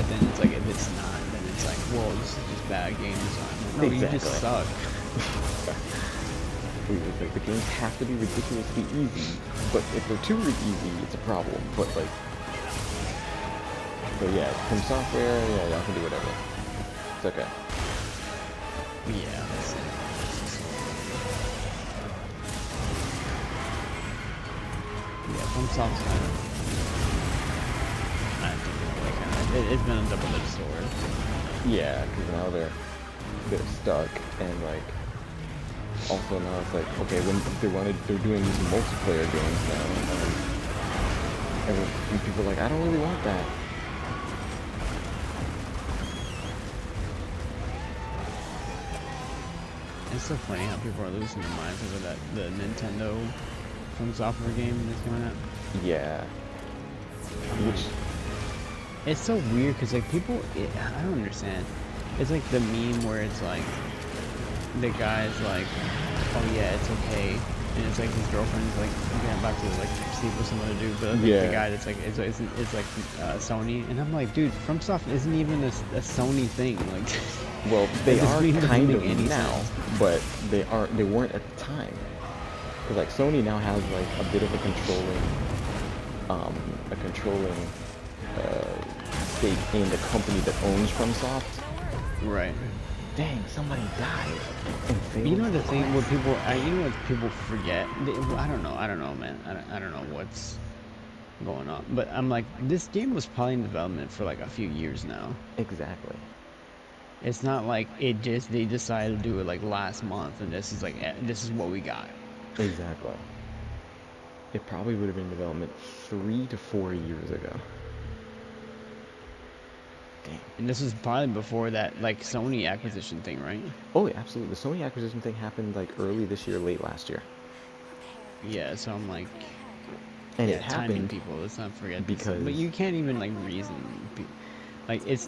then it's like, if it's not, then it's like, well, this is just bad game design. No, you just suck. It's like the games have to be ridiculously easy, but if they're too easy, it's a problem. But yeah, from software, yeah, y'all can do whatever. It's okay. Yeah, that's it. Yeah, from soft's kind of, I think it's been a double-edged sword. Yeah, because now they're stuck, and like also now it's like, okay, they're doing these multiplayer games now, and people are like, I don't really want that. It's so funny how people are losing their minds over the Nintendo From Software game that's coming out. Yeah. Which it's so weird because like people, I don't understand. It's like the meme where it's like the guy's like, oh yeah, it's okay, and it's like his girlfriend's like about to like sleep with someone to do, but like, the guy that's like it's like Sony, and I'm like, dude, FromSoft isn't even a Sony thing. Like, well, they are kind of now, sense. but they weren't at the time. Because like Sony now has like a bit of a controlling stake in the company that owns FromSoft. Right. Dang, somebody died. You know the thing what people, you know what people forget? I don't know, man. I don't know what's going on. But I'm like, this game was probably in development for like a few years now. Exactly. It's not like they decided to do it like last month, and this is like, this is what we got. Exactly. It probably would have been in development 3 to 4 years ago. Dang. And this was probably before that like Sony acquisition thing, right? Oh, yeah, absolutely. The Sony acquisition thing happened like early this year, late last year. Yeah, so I'm like, and yeah, it happened timing people. Let's not forget because this. But you can't even like reason. Like it's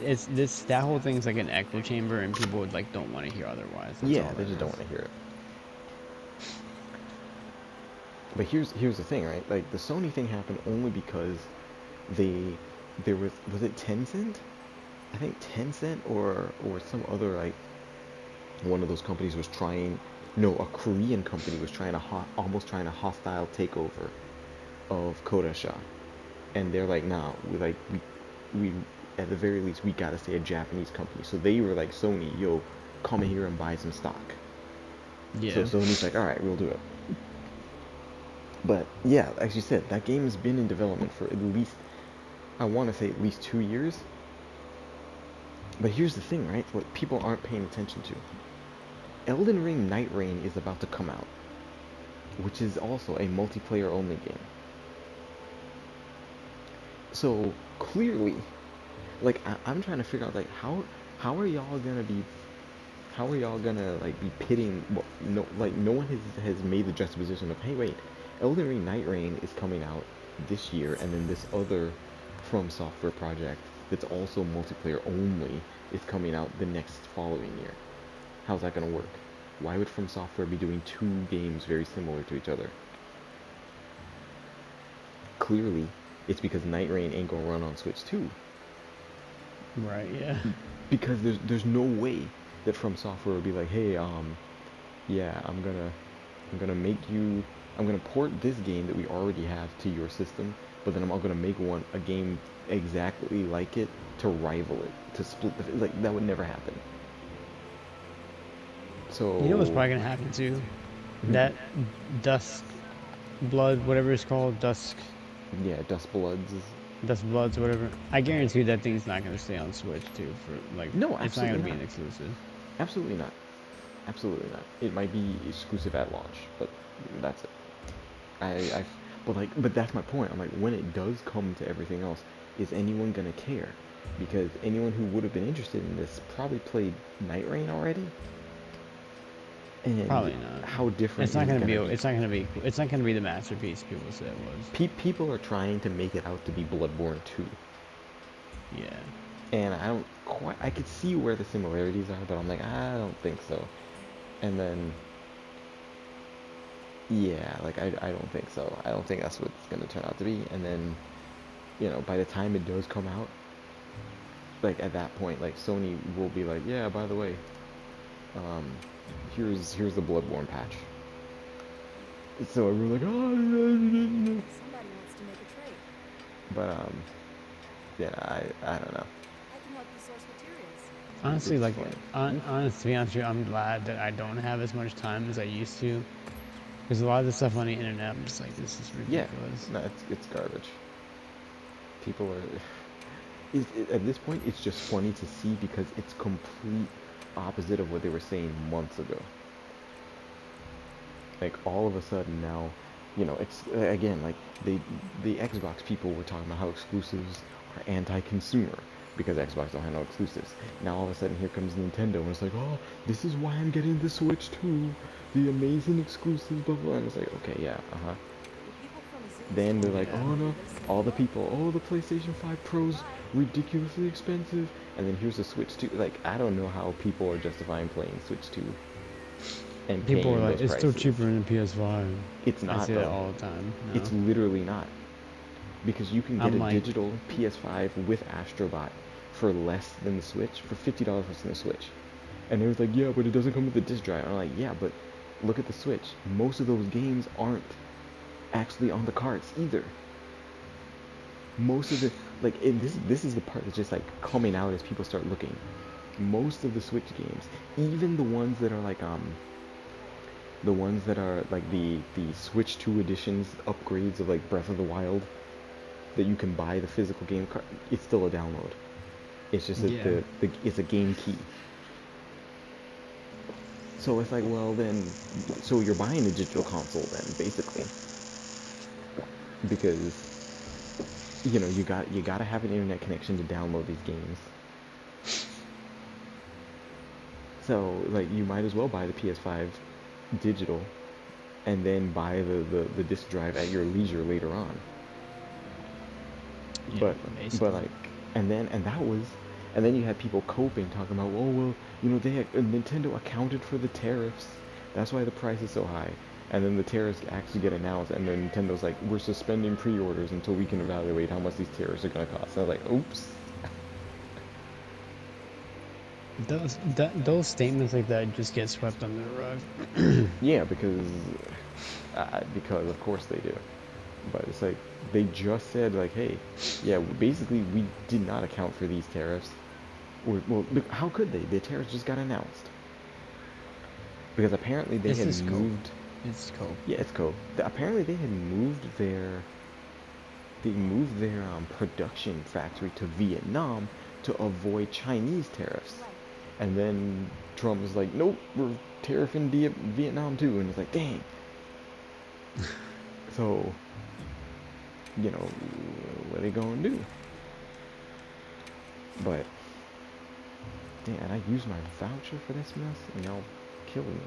that whole thing's like an echo chamber, and people would like don't want to hear otherwise. That's yeah, all they just don't want to hear it. But here's the thing, right? Like the Sony thing happened only because there was it Tencent? I think Tencent or some other like one of those companies was trying. No, a Korean company was trying to almost trying a hostile takeover of Kodasha, and they're like, nah, we at the very least we gotta stay a Japanese company. So they were like, Sony, yo, come here and buy some stock. Yeah. So Sony's like, all right, we'll do it. But yeah, as you said, that game has been in development for at least, I want to say at least 2 years. But here's the thing, right? What people aren't paying attention to. Elden Ring Night Rain is about to come out, which is also a multiplayer only game. So clearly, like I'm trying to figure out like how are y'all gonna be like be pitting? Well, no one has made the juxtaposition of, hey wait, Elden Ring Night Rain is coming out this year, and then this other From Software project that's also multiplayer only is coming out the next following year. How's that gonna work? Why would From Software be doing two games very similar to each other? Clearly, it's because Night Rain ain't gonna run on Switch 2. Right, yeah. Because there's no way that From Software would be like, hey, yeah, I'm gonna port this game that we already have to your system, but then I'm gonna make a game exactly like it to rival it, to split like that would never happen. So you know what's probably gonna happen too? That Dusk Blood, whatever it's called, Dusk. Yeah, Dust Bloods. Dust Bloods, whatever. I guarantee that thing's not gonna stay on Switch too. For like, no, it's not gonna be not. an exclusive. Absolutely not. Absolutely not. It might be exclusive at launch, but that's it. But that's my point. I'm like, when it does come to everything else, is anyone gonna care? Because anyone who would have been interested in this probably played Night Rain already. And probably not. How different? It's not gonna be. It's not gonna be the masterpiece people said it was. People are trying to make it out to be Bloodborne 2. Yeah. And I don't quite. I could see where the similarities are, but I'm like, I don't think so. And then, yeah, like I don't think so. I don't think that's what it's gonna turn out to be. And then, by the time it does come out, like at that point, like Sony will be like, yeah, by the way, um, here's the Bloodborne patch. So everyone's like, oh, Somebody wants to make a trade. but yeah, I don't know. I can help you source materials. Honestly, It's like, funny. honest to be honest with you, I'm glad that I don't have as much time as I used to. Because a lot of the stuff on the internet, I'm just like, this is Yeah, ridiculous. no, it's garbage. People are. At this point, it's just funny to see because it's complete opposite of what they were saying months ago. Like all of a sudden now, again, like the Xbox people were talking about how exclusives are anti-consumer because Xbox don't have no exclusives. Now all of a sudden here comes Nintendo and it's like, oh, this is why I'm getting the Switch too, the amazing exclusives, blah blah. And it's like, okay, yeah, uh-huh. The people from Zoom Then they're told me like, Yeah. oh no, they're saying all the what? people, oh, the PlayStation 5 Pro's Bye. ridiculously expensive, and then here's the Switch 2. Like, I don't know how people are justifying playing Switch 2 and People are paying like, those it's still prices. cheaper than the PS5. It's I not see that though. all the time. It's No. literally not. Because you can get I'm a like, digital PS5 with Astrobot for less than the Switch, for $50 less than the Switch. And they was like, yeah, but it doesn't come with a disc drive. I'm like, yeah, but look at the Switch. Most of those games aren't actually on the carts either. Most of the this is the part that's just like coming out as people start looking. Most of the Switch games, even the ones that are like the ones that are like the Switch 2 editions upgrades of like Breath of the Wild that you can buy the physical game card, it's still a download. It's just that yeah. it's a game key. So it's like, well then, so you're buying a digital console then, basically, because you gotta have an internet connection to download these games. So like you might as well buy the PS5 digital and then buy the disc drive at your leisure later on. Yeah, But basically. like and then you had people coping talking about, oh well, Nintendo accounted for the tariffs. That's why the price is so high. And then the tariffs actually get announced, and then Nintendo's like, we're suspending pre-orders until we can evaluate how much these tariffs are gonna cost. And I was like, oops. Those statements like that just get swept under the rug. Yeah, because of course they do. But it's like they just said like, hey, yeah, basically we did not account for these tariffs. Well, how could they? The tariffs just got announced because apparently they It's had just cope. moved. It's cope. Yeah, it's cool. Apparently they had moved their production factory to Vietnam to avoid Chinese tariffs. Right. And then Trump was like, nope, we're tariffing Vietnam too. And it's like, dang. So, what are they going to do? But, damn, I used my voucher for this mess and y'all killed me.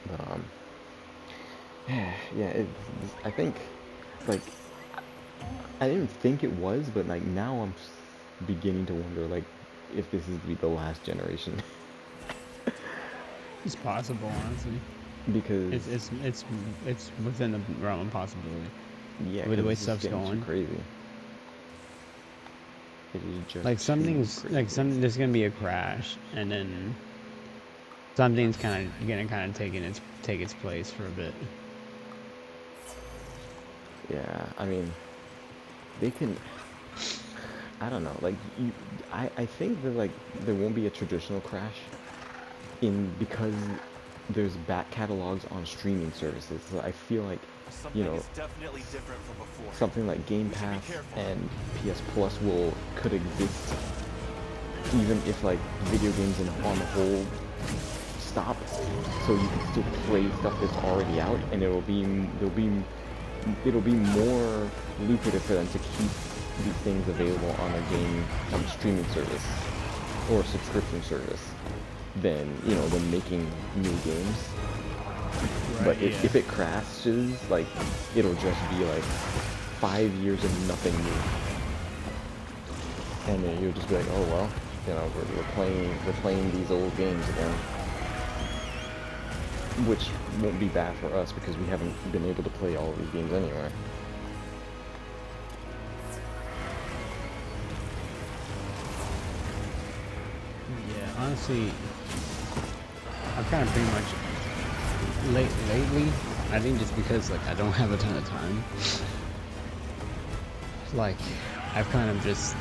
But, yeah, I think, like, I didn't think it was, but, like, now I'm beginning to wonder, like, if this is the last generation. It's possible, honestly. Because, It's within the realm of possibility. yeah, With the because way it's just stuff's getting too going. crazy. It is just Like too crazy. there's gonna be a crash, and then something's kind of gonna take its place for a bit. Yeah, I mean, they can. I don't know. Like, I think that like there won't be a traditional crash because there's back catalogs on streaming services. So I feel like, you Something know, is definitely different from before. something like Game We should be Pass careful. and PS Plus could exist even if like video games on the whole stop, so you can still play stuff that's already out, and it'll be more lucrative for them to keep these things available on a streaming service or subscription service than making new games. But Right, if it crashes, like, it'll just be like 5 years of nothing new, and then you'll just be like, oh well, we're playing these old games again, which won't be bad for us because we haven't been able to play all of these games anyway. honestly, I've kind of pretty much lately. I think just because like I don't have a ton of time. Like I've kind of just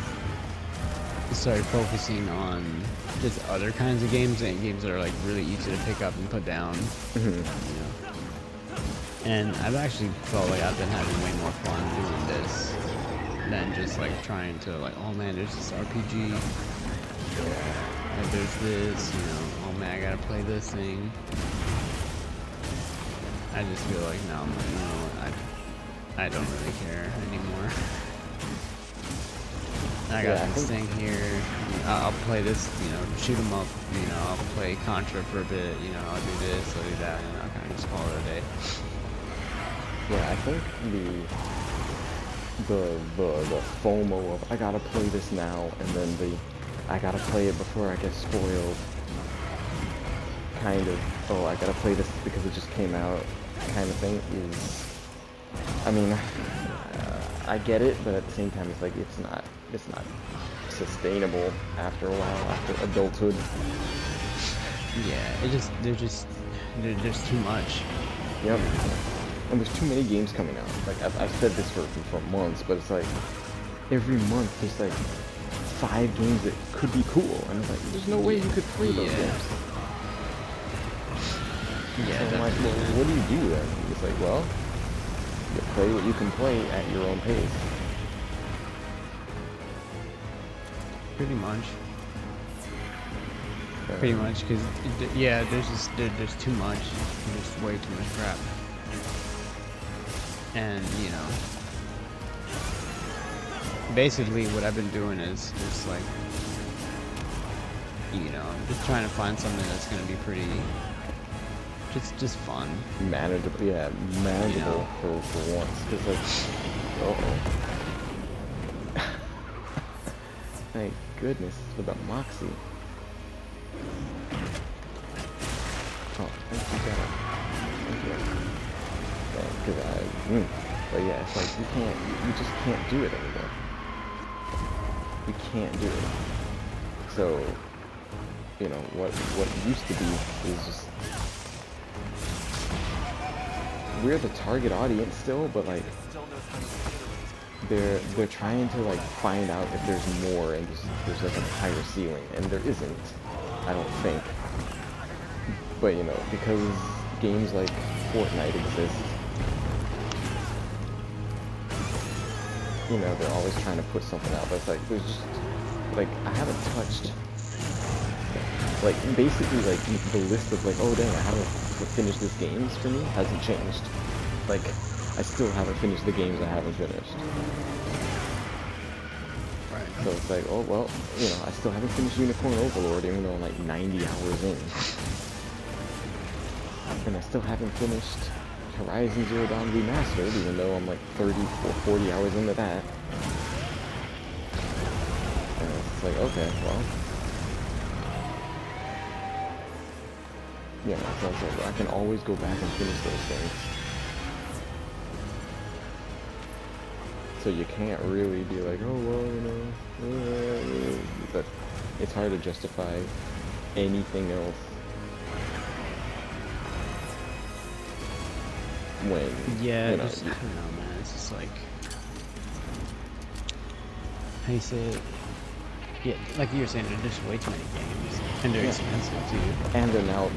started focusing on just other kinds of games and games that are like really easy to pick up and put down. You know. And I've actually felt like I've been having way more fun doing this than just like trying to like, oh man, there's this RPG. Like there's this, you know, oh man, I gotta play this thing. I just feel like now, you know, I don't really care anymore. I got this thing here. I'll play this, you know, shoot 'em up. You know, I'll play Contra for a bit. You know, I'll do this, I'll do that, and I'll kind of just call it a day. Yeah, I think the FOMO of I gotta play this now, and then the I gotta play it before I get spoiled. Kind of, oh, I gotta play this because it just came out, kind of thing is. I mean, I get it, but at the same time, it's like it's not sustainable after a while, after adulthood. Yeah, there's too much. Yep. And there's too many games coming out. Like I've said this for months, but it's like every month there's like 5 games that could be cool, and it's like there's no way you could play those games. Yeah. So I'm like, well, what do you do then? It's like, well, you play what you can play at your own pace. Pretty much. Pretty much, because yeah, there's too much. There's way too much crap. And you know, basically what I've been doing is just like, you know, just trying to find something that's gonna be pretty, just fun, manageable. Yeah, manageable, you know? for once, because like, thank goodness for the Moxie. Oh, thank you, God. Thank you. Because but yeah, it's like you just can't do it anymore. You can't do it. So, you know, what used to be is just, we're the target audience still, but like, they're trying to like find out if there's more and there's like a higher ceiling, and there isn't, I don't think. But you know, because games like Fortnite exist, you know, they're always trying to put something out, but it's like, there's just, like, I haven't touched, like, basically, like, the list of, like, oh, dang, I haven't finished this games for me hasn't changed. Like, I still haven't finished the games I haven't finished. Right. So it's like, oh, well, you know, I still haven't finished Unicorn Overlord, even though I'm, like, 90 hours in. And I still haven't finished Horizon Zero Dawn Remastered, even though I'm like 30 or 40 hours into that. And it's like, okay, well, you know, so it's like, I can always go back and finish those things. So you can't really be like, oh, well, you know, but it's hard to justify anything else. When, yeah, you know, just, I don't know, man. It's just like, how you say it? Yeah, like you were saying, there's just way too many games, and they're expensive too. And they're now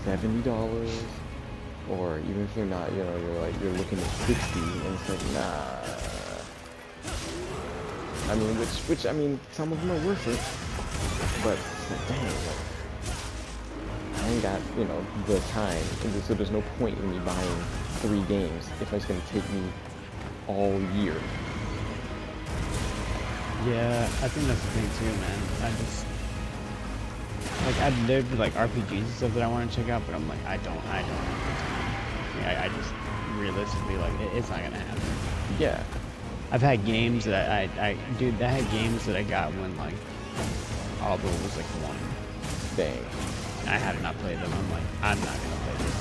$70, or even if they're not, you know, you're looking at 60, and it's like, nah. I mean, which I mean, some of them are worth it, but it's like, dang, like, I ain't got, you know, the time, so there's no point in me buying 3 games if it's going to take me all year. Yeah, I think that's the thing too, man. I just, like, there'd be like RPGs and stuff that I want to check out, but I'm like, I don't have the time. I just realistically, like, it's not gonna happen. Yeah. I've had games that I had games that I got when like Aldo was like 1. Dang. I have not played them. I'm like, I'm not gonna play this.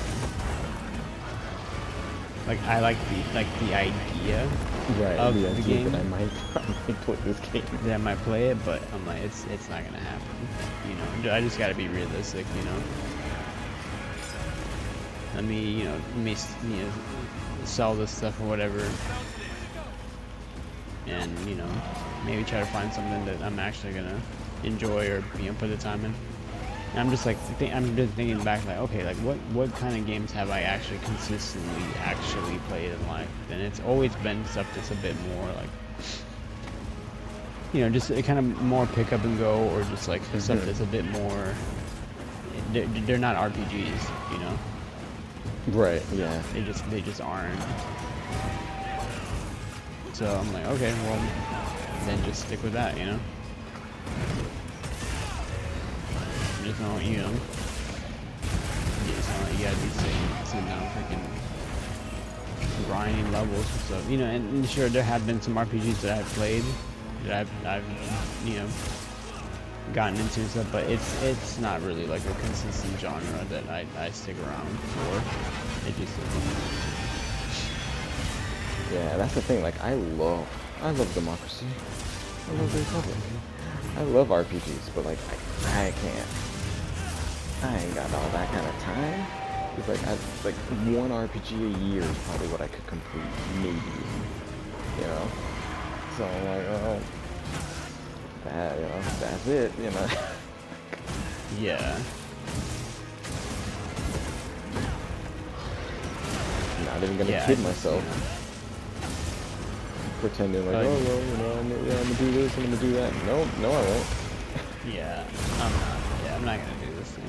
Like I like the idea Right, of the the idea game. that I might play this game. That I might play it, but I'm like, it's not gonna happen. You know, I just gotta be realistic. You know, let me sell this stuff or whatever, and maybe try to find something that I'm actually gonna enjoy or put the time in. And I'm just like I'm just thinking back like, okay, like what kind of games have I actually consistently actually played in life? And it's always been stuff that's a bit more like, just kind of more pick up and go, or just like stuff that's a bit more. They're not RPGs, you know. Right. Yeah. They just aren't. So I'm like, okay, well, then just stick with that, you know. Just don't, you gotta be sitting down freaking grinding levels and stuff, and sure there have been some RPGs that I've played that I've gotten into and stuff, but it's not really like a consistent genre that I stick around for. It just isn't. Yeah, that's the thing. Like, I love democracy. I love the Republic. I love RPGs, but like, I can't. I ain't got all that kind of time. It's like, one RPG a year is probably what I could complete, maybe. You know? So I'm like, oh, that's it, Yeah. Not even gonna kid myself. Pretending like, oh, well, I'm gonna do this, I'm gonna do that. No, I won't. Yeah, I'm not gonna do this thing.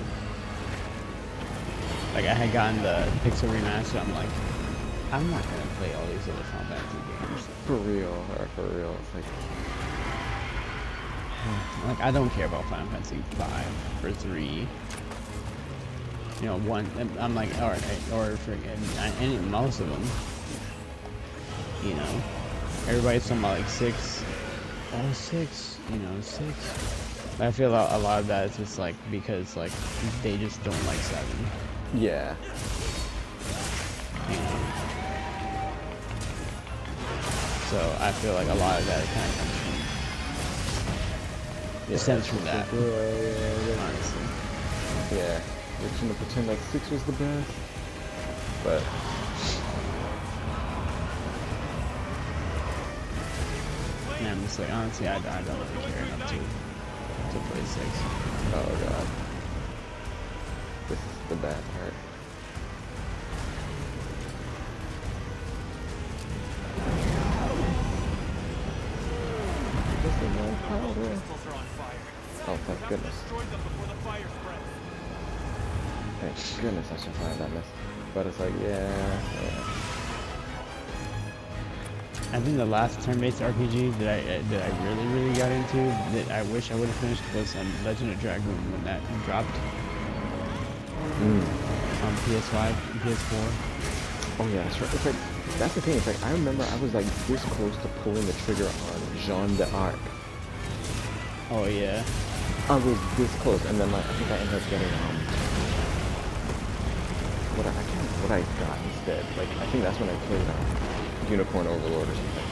Like, I had gotten the Pixel Remaster, I'm like, I'm not gonna play all these other Final Fantasy games. For real. It's like, I don't care about Final Fantasy 5 or 3. One, I'm like, or freaking, most of them. Everybody's talking about like 6. Oh, 6, 6. But I feel a lot of that is just like, because like, they just don't like 7. yeah. So I feel like a lot of that kind of comes from, stems from that, honestly. Yeah. We're trying to pretend like 6 was the best. But Yeah, I'm just like, honestly, I don't really care enough to play 6. oh god. This is the bad part. Crystals are on fire. Oh, thank goodness. Destroy them before the fire spreads. Thank goodness I survived that mess. But it's like, yeah. I think the last turn-based RPG that I really got into, that I wish I would have finished, was Legend of Dragoon when that dropped on PS5 and PS4. Oh yeah, that's right. It's like, that's the thing. It's like, I remember I was like this close to pulling the trigger on Jeanne d'Arc. Oh yeah. I was this close, and then like I think I ended up getting I can't remember what I got instead. Like I think that's when I played Unicorn Overlord or something.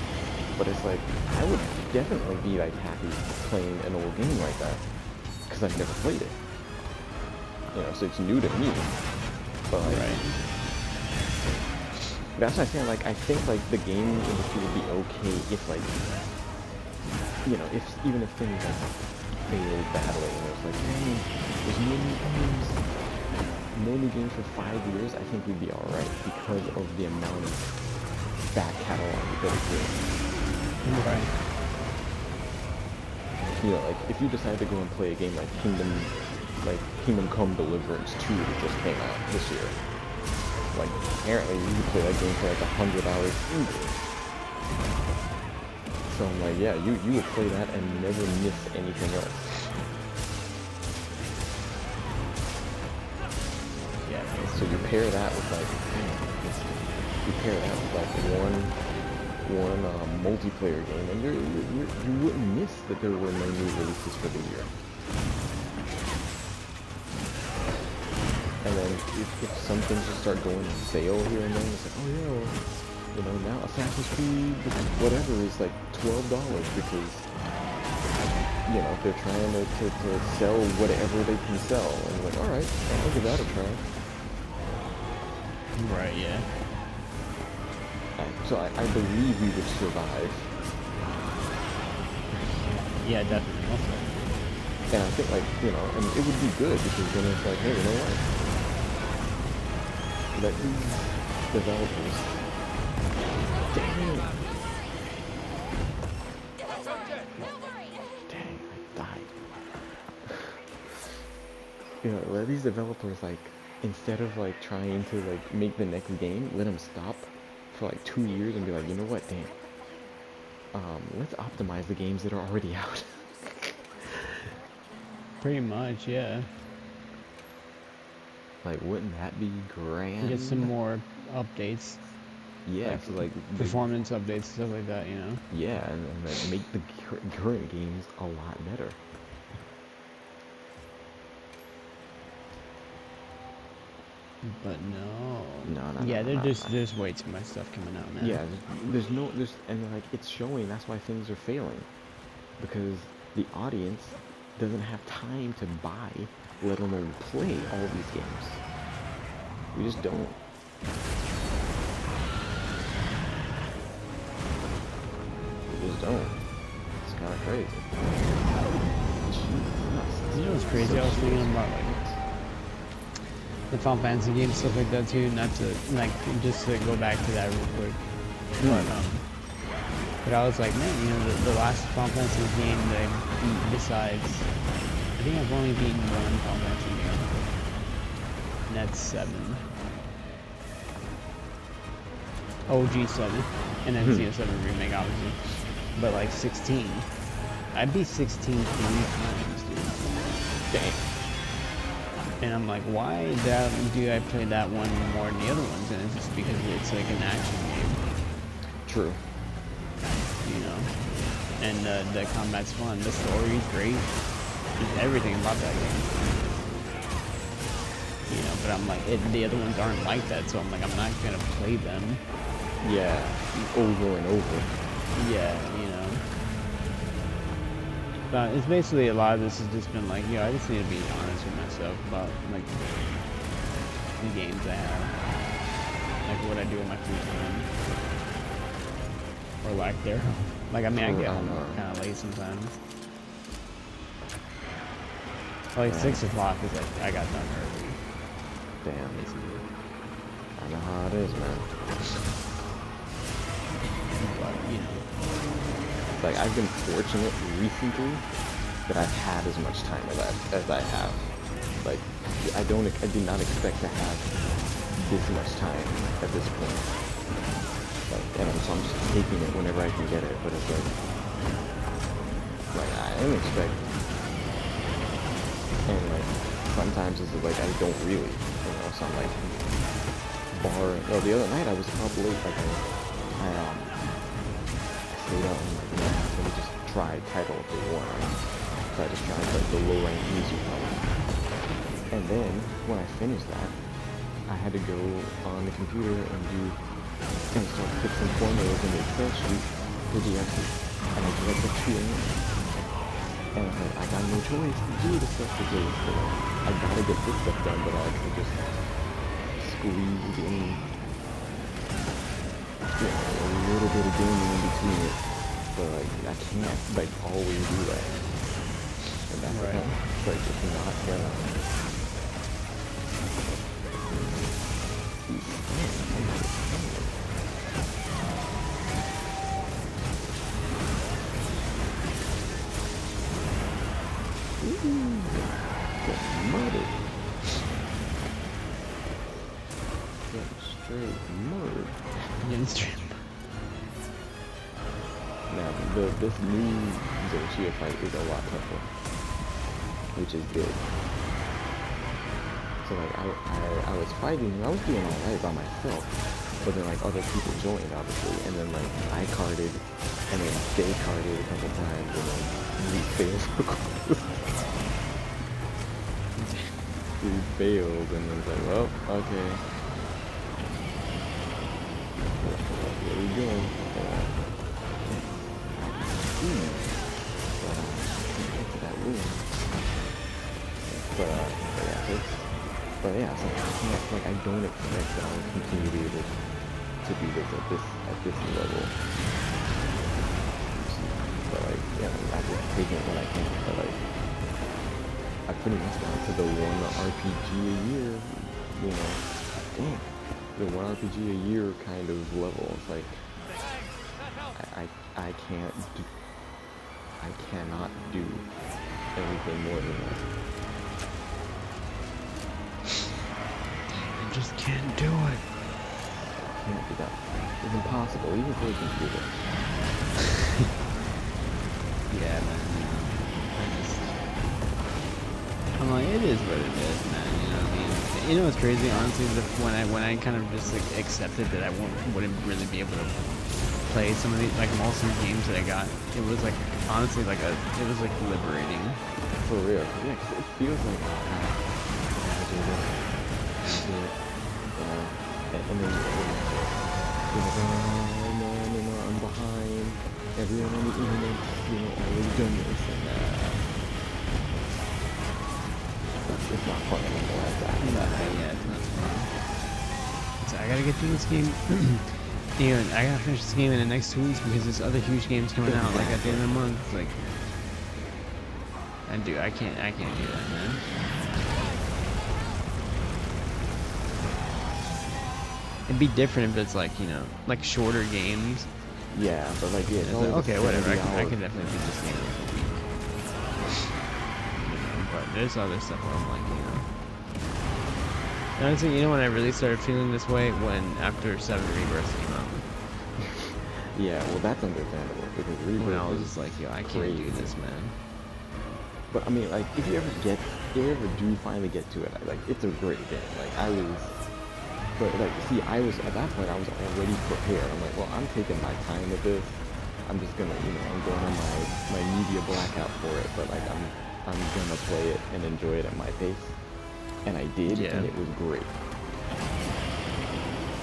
But it's like I would definitely be like happy playing an old game like that because I've never played it. So it's new to me. But like, Right. that's what I'm saying. Like I think like the gaming industry would be okay if like even if things like failed badly, it's like, hey, there's no new games for 5 years. I think we'd be all right because of the amount of back catalog that exists. Right. Like if you decide to go and play a game like Kingdom Come Deliverance 2 that just came out this year, like apparently you could play that game for like $100 easily. So I'm like, yeah, you would play that and never miss anything else. Yeah. So you pair that with like, one multiplayer game, and you wouldn't miss that there were no new releases for the year. And then if some things just start going on sale here and there, it's like, oh yeah, well, you know, now Assassin's Creed whatever is like $12 because, you know, they're trying to sell whatever they can sell, and like, all right, I'll give that a try. Right, yeah. So I believe we would survive. Yeah, definitely. Also. And I think, like, you know, and it would be good because then it's like, hey, you know what? Let these developers. Dang it. Dang, I died. You know, let these developers, like, instead of, like, trying to, like, make the next game, let them stop for, like, 2 years and be like, you know what, damn. Let's optimize the games that are already out. Pretty much, yeah. Like, wouldn't that be grand? Get some more updates. Yeah, Like, so like performance updates, stuff like that, you know. yeah, and like make the current games a lot better. But no. No, Yeah, no. there's way too much stuff coming out, man. Yeah, and like it's showing. That's why things are failing, because the audience doesn't have time to buy, let alone play all these games. We just don't. We just don't. It's kind of crazy. Jesus. You know what's crazy? I was thinking about like the Final Fantasy games, stuff like that too. Not to like just to go back to that real quick, but I was like, man, you know, the last Final Fantasy game that I beat besides, I think I've only beaten one Final Fantasy game, and that's 7. OG 7, and then CS7 remake, obviously, but like 16. I beat 16 3 times, dude. Dang. And I'm like, why do I play that one more than the other ones? And it's just because it's like an action game. True. You know? And the combat's fun. The story's great. Just everything about that game. You know, but I'm like, the other ones aren't like that, so I'm like, I'm not gonna play them. Yeah, over and over. Yeah, you know. But it's basically a lot of this has just been like, I just need to be honest with myself about like the games I have, like what I do in my free time, or lack thereof. Like I mean, I get home kind of late sometimes. Like 6 o'clock is like I got done early. Damn. Basically. I know how it is, man. But you know. Like, I've been fortunate recently that I've had as much time as I have. Like, I did not expect to have this much time at this point. Like, and so I'm just taking it whenever I can get it, but it's like I didn't expect. And like, sometimes it's like I don't really, you know, so I'm like, well, the other night I was up late, like I stayed up and like, let me just try Title of the War. So I just tried like the low rank easy one. And then when I finished that, I had to go on the computer and start fixing formulas in the Excel sheet for the exit. And I did that for 2 a.m. And I was like, I got no choice to do the stuff today. So I gotta get this stuff done, but I could just squeeze in, you know, a little bit of gaming in between it. But like, I can't like always do that. And that's right. It's like just not gonna. Get murdered. Get straight murdered. Getting straight. Now, this new Zoh Shia fight is a lot tougher, which is good. So like, I was fighting, I was doing alright by myself, but then like other people joined, obviously, and then like I carded, and then they carded a couple times, and then we failed for we failed, and then it's like, well, okay. What are we doing? Get to that room. But yeah, but yeah, so I can't, like, I don't expect that I'll continue to be able to do this at this level. But like, yeah, I'm just taking what I can. But like, I pretty much got to the one RPG a year, you know, dang, the one RPG a year kind of level. It's like, I can't do, I cannot do anything more than that. I just can't do it. Can't do that. It's impossible, even for a computer. Yeah, man. I'm like, it is what it is, man. You know what I mean? You know what's crazy? Honestly, when I kind of just like accepted that I wouldn't really be able to play some of these, like most of the games that I got, it was like honestly like it was like liberating. For real, yeah, 'cause it feels like, oh, God, I do this, I do it, and then you're like, oh no, I'm behind. Everyone on the internet, already done this, and it's not fun anymore after that. Yeah, it's not fun. So I gotta get through this game. You know, I gotta finish this game in the next 2 weeks because there's other huge games coming out like at the end of the month. Like, I can't do that, man. It'd be different if it's like, you know, like shorter games. Yeah, but like, yeah, It's like, okay, whatever. I can definitely beat this game in a week. But there's other stuff where I'm like, you know. Honestly, you know when I really started feeling this way? When after 7 Rebirths came out. Yeah, well, that's understandable because Rebirth When I was is just like, yo, I can't do this, man. But I mean, like, if you ever do finally get to it, like, it's a great game. Like, but like, see, at that point, I was already prepared. I'm like, well, I'm taking my time with this. I'm just gonna, I'm going on my media blackout for it. But like, I'm gonna play it and enjoy it at my pace. And I did, and it was great.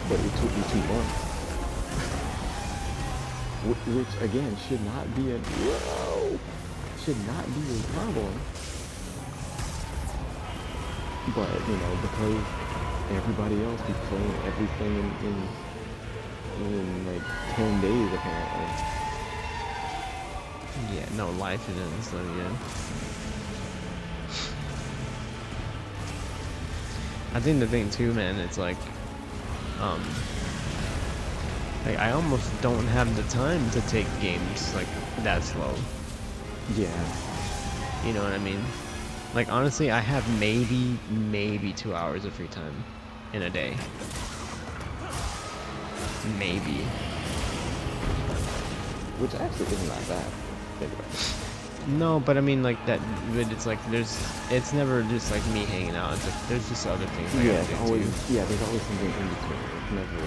But it took me 2 months. Which again should not be a problem. But because everybody else was playing everything in like 10 days apparently. Yeah, no life in it and stuff, yeah. I think the thing too, man, it's like I almost don't have the time to take games like that slow. Yeah. You know what I mean? Like honestly, I have maybe 2 hours of free time in a day. Maybe. Which actually isn't that bad. Anyway. No, but I mean like that. But it's like it's never just like me hanging out. It's like there's just other things. There's always something in between. It's never,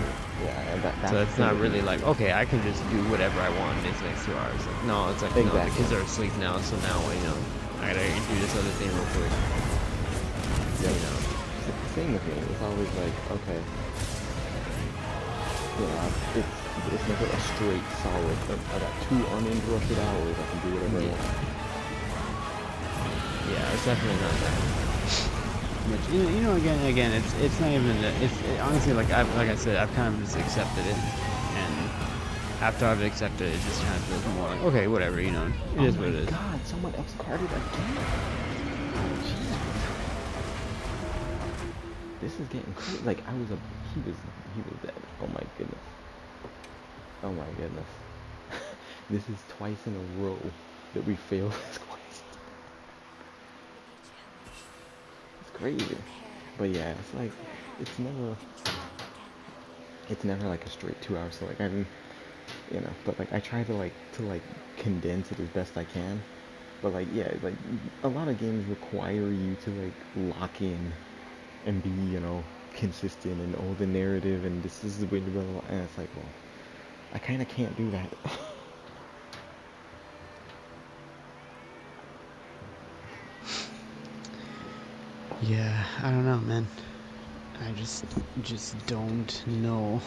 that's so it's not really like, okay, I can just do whatever I want in these next 2 hours. Like, no, it's like, no, the kids are asleep now, so now I gotta do this other thing real quick. Yeah. Same with me. It's always like, okay, it's never a straight solid. I got 2 uninterrupted hours. I can do whatever I want. Yeah, it's definitely not that. Which again, it's not even. Honestly, like I said, I've kind of just accepted it, and after I've accepted it, it just kind of feels more like, okay, whatever, it is what it is. Oh my God, someone X-carded again. Jesus. This is getting crazy. Like he was dead. Oh my goodness. Oh my goodness. This is twice in a row that we failed this quest. It's crazy. But yeah, it's like it's never like a straight 2 hours. So like but like I try to condense it as best I can. But like yeah, like a lot of games require you to like lock in and be consistent and the narrative and this is the way to go. And it's like, well, I kind of can't do that. Yeah, I don't know, man. I just don't know.